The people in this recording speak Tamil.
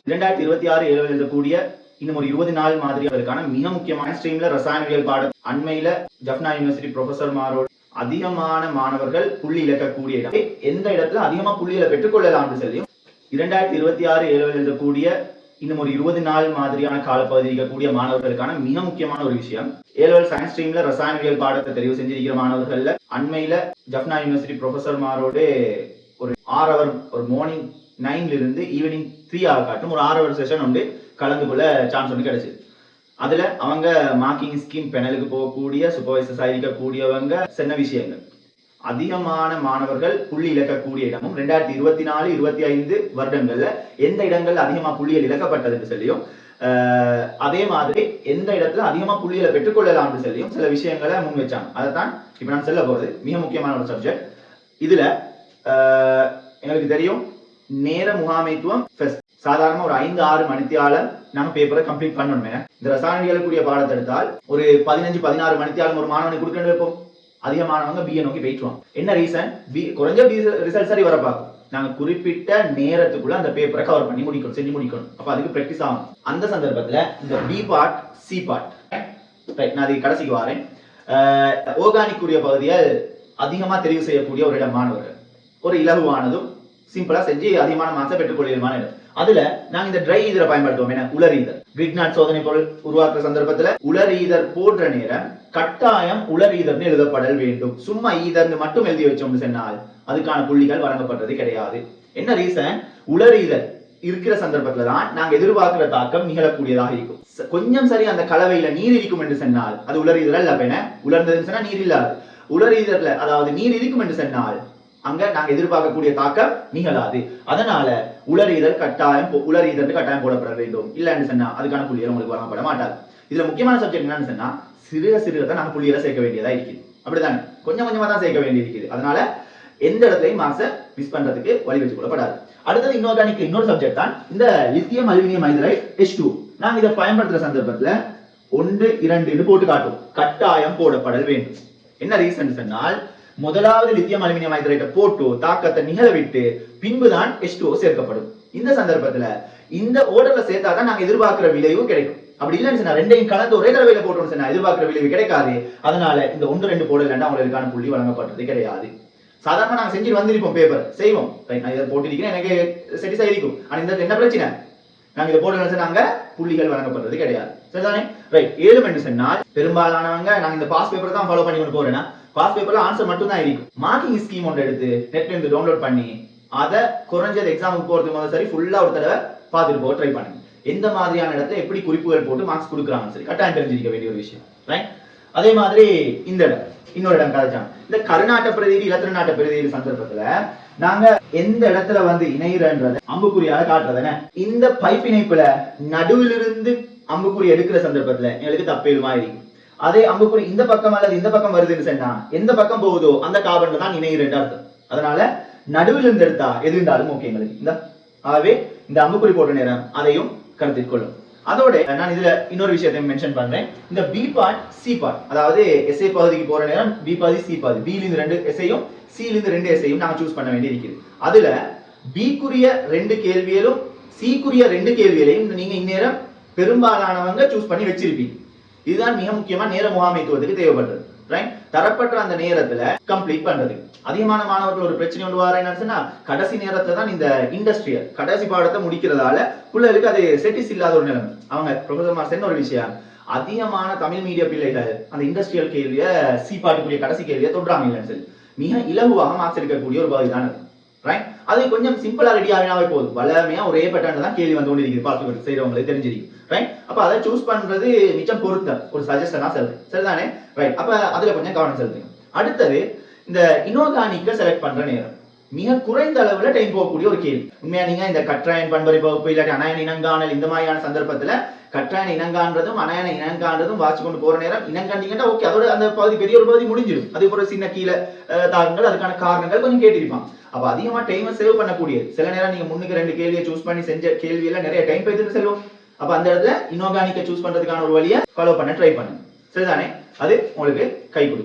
2026 ஏழு எழுதக்கூடிய இன்னும் ஒரு 20 நாள் மாதிரியான மிக முக்கியமான ஸ்ட்ரீம்ல ரசாயனவியல் பாடம் அண்மையில ஜப்னா யூனிவர்சிட்டி ப்ரொஃபசர்மாரோட அதிகமான மாணவர்கள் புள்ளி இழக்கக்கூடிய இடம் எந்த இடத்துல அதிகமா புள்ளிகளை பெற்றுக்கொள்ளலாம் சொல்லியும் 2026 ஏழு எழுதக்கூடிய இன்னும் ஒரு 20 நாள் மாதிரியான காலப்பகுதி இருக்கக்கூடிய மாணவர்களுக்கான மிக முக்கியமான ஒரு விஷயம் ஏலெவல் சயின்ஸ் ஸ்ட்ரீம்ல ரசாயனவியல் பாடத்தை தெரிவு செஞ்சிருக்கிற மாணவர்கள்ல அண்மையில ஜப்னா யூனிவர்சிட்டி ப்ரொஃபசர்மாரோட ஒரு 6 ஹவர் ஒரு மார்னிங் 9 இருந்து ஈவினிங் 3 ஹவர் காட்டும் ஒரு 6 ஹவர் செஷன் வந்து கலந்து கொள்ள சான்ஸ் வந்து கிடைச்சது. அதுல அவங்க மார்க்கிங் ஸ்கீம் பெனலுக்கு போகக்கூடிய சூப்பர்வைசர்ஸா இருக்கக்கூடியவங்க சொன்ன விஷயங்கள் அதிகமான மாணவர்கள் புள்ளி இழக்கக்கூடிய இடமும் 2024-25 வருடங்கள்ல எந்த இடங்கள்ல அதிகமா புள்ளிகள் இழக்கப்பட்டதுன்னு சொல்லியும் அதே மாதிரி எந்த இடத்துல அதிகமா புள்ளிகளை பெற்றுக்கொள்ளலாம் சொல்லியும் சில விஷயங்களை முன் வச்சாங்க. அதைத்தான் இப்ப நான் சொல்ல போறது மிக முக்கியமான ஒரு சப்ஜெக்ட். இதுல எங்களுக்கு தெரியும் நேர முகாமைத்துவம் சாதாரண ஒரு 5-6 மணித்தியாலம் நம்ம பேப்பரை கம்ப்ளீட் பண்ணணுமே. இந்த ரசாயனியலுக்குரிய பாடத்தை எடுத்தால் ஒரு 15-16 மணித்தியாலம் ஒரு மாணவனை கொடுக்கணும் வைப்போம். அதிகமானவங்க பிஏ நோக்கி போயிட்டுருவாங்க. என்ன ரீசன்? குறைஞ்ச ரிசல்ட் சரி வர பார்க்கும். நாங்க குறிப்பிட்ட நேரத்துக்குள்ள அந்த பேப்பரை கவர் பண்ணி முடிக்கணும், செஞ்சு முடிக்கணும். அப்ப அதுக்கு பிராக்டிஸ் ஆகும். அந்த சந்தர்ப்பத்துல இந்த பி பார்ட் சி பார்ட் நான் அதுக்கு கடைசிக்கு வரேன். ஆர்கானிக் உரிய பகுதியை அதிகமா தெரிவு செய்யக்கூடிய ஒரு இடம் மாணவர்கள் ஒரு இலகுவானதும் சிம்பிளா செஞ்சு அதிகமான மார்க்ஸை பெற்றுக்கொள்ளுமான இடம். அதுல நாங்க இந்த ட்ரை ஈதரை பயன்படுத்துவோம். உலர் ஈதர் கிரிக்னாட் சோதனை பொருள் உருவாக்குற சந்தர்ப்பத்துல உலர் ஈதர் போடுற நேரம் கட்டாயம் உலர் ஈதர்னு எழுதப்படல் வேண்டும். சும்மா ஈதர்னு மட்டும் எழுதி வச்சோம்னு சொன்னால் அதுக்கான புள்ளிகள் வழங்கப்படுறது கிடையாது. என்ன ரீசன்? உலர் ஈதர் இருக்கிற சந்தர்ப்பத்துல தான் நாங்க எதிர்பார்க்கிற தாக்கம் நிகழக்கூடியதாக இருக்கும். கொஞ்சம் சரி அந்த கலவையில நீர் இருக்கும் என்று சொன்னால் அது உலர் ஈதர் அல்ல. அப்ப என்ன உலர்ந்ததுன்னு சொன்னா நீர் இல்லாது. உலர் ஈதர்ல அதாவது நீர் இருக்கும் என்று சொன்னால் அங்க நாங்க எதிர்பார்க்கக்கூடிய தாக்கம் நிகழாது. அதனால உலர் ஈதர் கட்டாயம் போடப்பட வேண்டும். இல்லைன்னு சொன்னா அதுக்கான புள்ளிகள் உங்களுக்கு வழங்கப்பட மாட்டாது. இதுல முக்கியமான சப்ஜெக்ட் என்னன்னு சொன்னா சிறுக தான் நாங்க புள்ளிகளை சேர்க்க வேண்டியதா இருக்குது. அப்படித்தானே கொஞ்சம் கொஞ்சமா தான் சேர்க்க வேண்டி இருக்குது. அதனால எந்த இடத்துலையும் மார்க்ஸை மிஸ் பண்றதுக்கு வழி வச்சு கொள்ளப்படாது. அடுத்தது இன்ஆர்கானிக் இன்னொரு சப்ஜெக்ட் தான் இந்த லித்தியம் அலுமினியம் ஹைட்ரைட் H2. நாங்க இதை பயன்படுத்துற சந்தர்ப்பத்துல 1, 2 போட்டு காட்டும். கட்டாயம் போடப்படல் வேண்டும். என்ன ரீசன் சொன்னால் முதலாவது லித்தியம் அலுமினியம் ஹைட்ரைட்டை போட்டு தாக்கத்தை நிகழவிட்டு பின்புதான் H2O சேர்க்கப்படும். இந்த சந்தர்ப்பத்துல இந்த ஓர்டர்ல சேர்த்தாதான் நாங்க எதிர்பார்க்கிற விளைவு கிடைக்கும். அப்படி இல்லைன்னு சொன்னா ரெண்டையும் கலந்து ஒரே தடவையில போட்டோம்னு சொன்னா எதிர்பார்க்கிற விளைவு கிடைக்காது. அதனால இந்த 1-2 போடலன்னா அவங்களுக்கான புள்ளி வழங்கப்படுறது கிடையாது. சாதாரண நாங்க செஞ்சுட்டு வந்திருப்போம், பேப்பர் செய்வோம், நான் இதை போட்டிருக்கேன், எனக்கு செட்டிஸா இருக்கும். ஆனா இந்த என்ன பிரச்சனை? நாங்க இதை போட்டு நாங்க புள்ளிகள் வழங்கப்படுறது கிடையாது. சரிதானே? ரைட். 7 சொன்னால் பெரும்பாலானவங்க நாங்க இந்த பாஸ் பேப்பர் தான் ஃபாலோ பண்ணி கொண்டு போறேன்னா பாஸ் பேப்பர்ல ஆன்சர் மட்டும் தான் இருக்கும். மார்க்கிங் ஸ்கீம் ஒன்று எடுத்து நெட்ல இருந்து டவுன்லோட் பண்ணி அதை குறைஞ்சது எக்ஸாமுக்கு போறதுக்கு முதல்ல சரி ஃபுல்லா ஒரு தடவை பார்த்துட்டு போக ட்ரை பண்ணுங்க. எந்த மாதிரியான இடத்துல எப்படி குறிப்புகள் போட்டு மார்க்ஸ் கொடுக்குறாங்க சரி கட்டாயம் தெரிஞ்சிருக்க வேண்டிய ஒரு விஷயம். ரைட். அதே மாதிரி இந்த இடம் இன்னொரு இடம் கதைச்சாங்க. இந்த கருநாட்ட பிரதிநிதி இலத்திர நாட்ட பிரதிநிதி சந்தர்ப்பத்துல நாங்க எந்த இடத்துல வந்து இணைகிறன்றது அம்புக்குறியால காட்டுறதுன்னு இந்த பைப் இணைப்புல நடுவிலிருந்து அம்புக்குறி எடுக்கிற சந்தர்ப்பத்துல எங்களுக்கு தப்பேலுமா இருக்கும். அதே அம்புக்குறி இந்த பக்கம் அல்லது இந்த பக்கம் வருதுன்னு சொன்னா எந்த பக்கம் போகுதோ அந்த கார்பன்ல தான் இணைகிறேன் அர்த்தம். அதனால நடுவில் இருந்து எடுத்தா எது இருந்தாலும் ஓகே எங்களுக்கு இந்த. ஆகவே இந்த அம்புக்குறி போட்ட நேரம் அதையும் கருத்தில் கொள்ளும். அதோட நான் இதுல இன்னொரு விஷயத்தை மென்ஷன் பண்றேன். இந்த பி பார்ட் சி பார்ட் அதாவது எஸ்ஏ பகுதிக்கு போற நேரம் பி பாதி சி பாதி, பி ல இருந்து 2 எஸ்ஐயும் சி ல இருந்து 2 எஸ்ஐயும் நாங்க சூஸ் பண்ண வேண்டி இருக்குது. அதுல பி குரிய 2 கேள்விகளும் சி குரிய 2 கேள்விகளையும் நீங்க இந்நேரம் பெரும்பாலானவங்க சூஸ் பண்ணி வச்சிருப்பீங்க. இதுதான் மிக முக்கியமா நேர முகாமைத்துவத்துக்கு தேவைப்படுறது. ரைட். தரப்பட்ட அந்த நேரத்துல கம்ப்ளீட் பண்றது. அதிகமான மாணவர்கள் ஒரு பிரச்சனை ஒன்று வர என்னன்னா கடைசி நேரத்துல தான் இந்த இண்டஸ்ட்ரியல் கடைசி பாடத்தை முடிக்கிறதால பிள்ளைகளுக்கு அது செட்டிஸ் இல்லாத ஒரு நிலைமை. அவங்க ப்ரொஃபசர் மாஸ்டர் ஒரு விஷயம் அதிகமான தமிழ் மீடியா பிள்ளைகள் அந்த இண்டஸ்ட்ரியல் கேள்வியை சி பாட்டுக்குரிய கடைசி கேள்வியை தொடுறாங்க இல்லைன்னு சொல்லி மிக இலகுவாக மார்க்ஸ் எடுக்கக்கூடிய ஒரு பகுதி தான் அது. ரைட். அது கொஞ்சம் சிம்பிளா ரெடி ஆகினாவே போதும். வளமையா ஒரே பேட்டர்ன் தான் கேள்வி வந்து கொண்டிருக்குது. பாஸ் பேப்பர் செய்யறவங்களுக்கு தெரிஞ்சிருக்கு. ரைட். அப்ப அதை சூஸ் பண்றது மிச்சம் பொறுத்த ஒரு சஜஷனா சொல்றேன். சரிதானே? ரைட். அப்ப அதுல கொஞ்சம் கவனம் செலுத்துங்க. அடுத்தது இந்த இன்ஆர்கானிக்க செலக்ட் பண்ற நேரம் மிக குறைந்த அளவுல டைம் போகக்கூடிய ஒரு கேள்வி. உண்மையா நீங்க இந்த கற்றாயன் பண்பறை பகுப்பு இல்லாட்டி அனாயன இனங்காணல் இந்த மாதிரியான சந்தர்ப்பத்துல கற்றாயன இனங்கான்றதும் அனாயன இனங்கான்றதும் வாசி கொண்டு போற நேரம் இனங்காண்டீங்கன்னா ஓகே அதோட அந்த பகுதி பெரிய ஒரு பகுதி முடிஞ்சிடும். அதே போல சின்ன கீழே தாக்கங்கள் அதுக்கான காரணங்கள் கொஞ்சம் கேட்டிருப்பாங்க. அப்ப அதிகமா டைமை சேவ் பண்ணக்கூடியது. சில நேரம் நீங்க முன்னுக்கு 2 கேள்வியை சூஸ் பண்ணி செஞ்ச கேள்வியில நிறைய டைம் போயிட்டு செல்வோம். அப்ப அந்த இடத்துல இன்ஆர்கானிக்க சூஸ் பண்றதுக்கான ஒரு வழியை ஃபாலோ பண்ண ட்ரை பண்ணுங்க. சரிதானே? அது உங்களுக்கு கை கொடுக்கும்.